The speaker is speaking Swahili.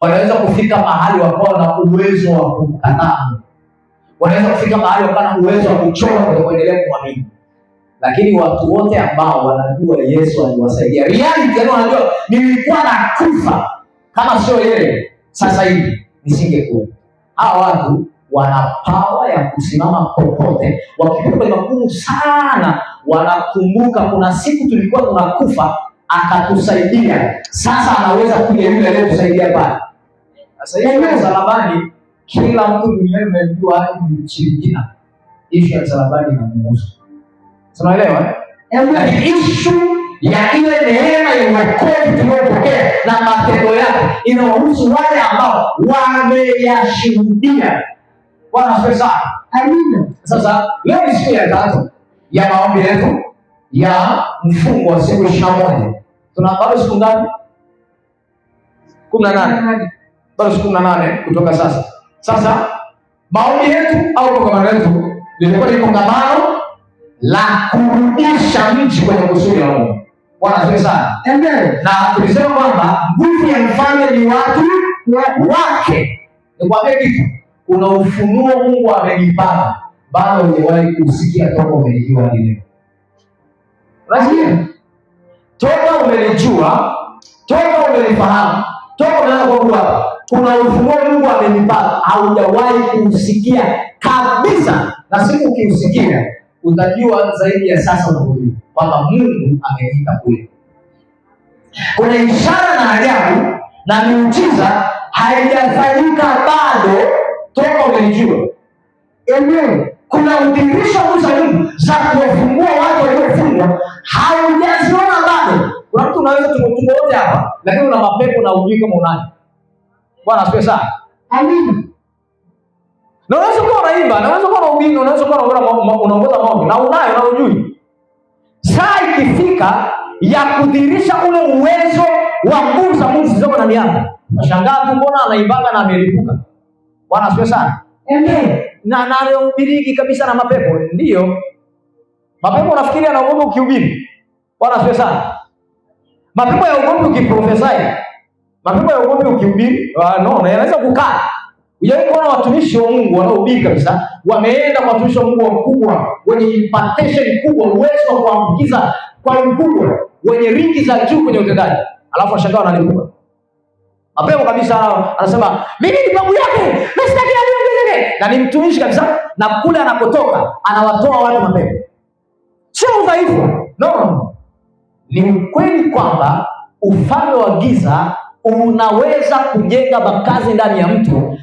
wanaweza kufika mahali wakawa na uwezo wa kumkataa, wanaweza kufika mahali wakawa na uwezo wa kuchoka na kuendelea kumwamini. Lakini watu wote ambao wanajua Yesu aliwasaidia, reality, yani wanajua nilikuwa na kufa kama sio yeye sasa hivi nisingekuwa. Hawa watu wana power ya kusimama popote, wakipita kwenye magumu sana, wanakumbuka kuna siku tulikuwa tunakufa akatusaidia, sasa anaweza kuja yule aliyetusaidia pale. Sasa hivi msalabani, kila mtu duniani anajua hadi mchirikina issue ya msalabani inamuhusu. Unaelewa? Issue ya ile neema ya wokovu tuliyopokea na matendo yake inawahusu wale ambao wameyashuhudia. Bwana asifiwe sana. Amina. Sasa leo ni siku ya tatu ya maombi yetu ya mfungo wa siku 21. Tuna bado siku ngapi? 18. Bado siku 18 kutoka sasa. Sasa maombi yetu au kongamano letu lilikuwa ni kongamano la kurudisha mji kwenye kusudi la Mungu. Bwana asifiwe sana. Amen. Na tulisema kwamba nguvu ya mfalme ni watu wake. Nikwambie kitu, kuna ufunuo Mungu amenipana bado hujawahi kusikia toka umelijua hadi leo. Unasikia? Toka umelijua, toka umelifahamu, toka unaanza kujua, kuna ufunuo Mungu amenipana haujawahi kusikia kabisa, na siku ukiusikia utajua zaidi ya sasa unavyojua kwamba Mungu ameniita kule. Kuna ishara na ajabu na miujiza haijafanyika bado toka umelijua. Amen. Kuna udhihirisho za Mungu za kuwafungua watu waliofungwa haujaziona bado. Kuna mtu unaweza tumote hapa, lakini una mapepo na hujui kama unayo. Bwana asifiwe sana. Amen. Na unaweza kuwa unaimba, na unaweza kuwa unahubiri, na unaweza kuwa unaongoza maombi na unayo na hujui. Saa ikifika ya kudhihirisha ule uwezo wa nguvu za Mungu zilizo ndani yako, unashangaa tu mbona anaimbaga na amelipuka. Bwana asifiwe sana. Amen. Na anahubiri kabisa na mapepo. Ndio. Mapepo unafikiri anaogopa ukihubiri. Bwana asifiwe sana. Mapepo yaogopa ukiprofesai. Mapepo yaogopa ukihubiri. No, yanaweza kukaa. Hujawahi kuona watumishi wa Mungu wanaohubiri kabisa, wameenda kwa watumishi wa Mungu wakubwa, wenye impartation kubwa, uwezo wa kuambukiza kwa mkubwa, wenye ringi za juu kwenye utendaji, alafu washangaa wanalipuka. Mapepo kabisa anasema, mimi ni babu yake, msitaki aniongezeke. Na ni mtumishi kabisa, na kule anakotoka, anawatoa watu mapepo. Sio udhaifu. No. Ni ukweli kwamba ufalme wa giza unaweza kujenga makazi ndani ya mtu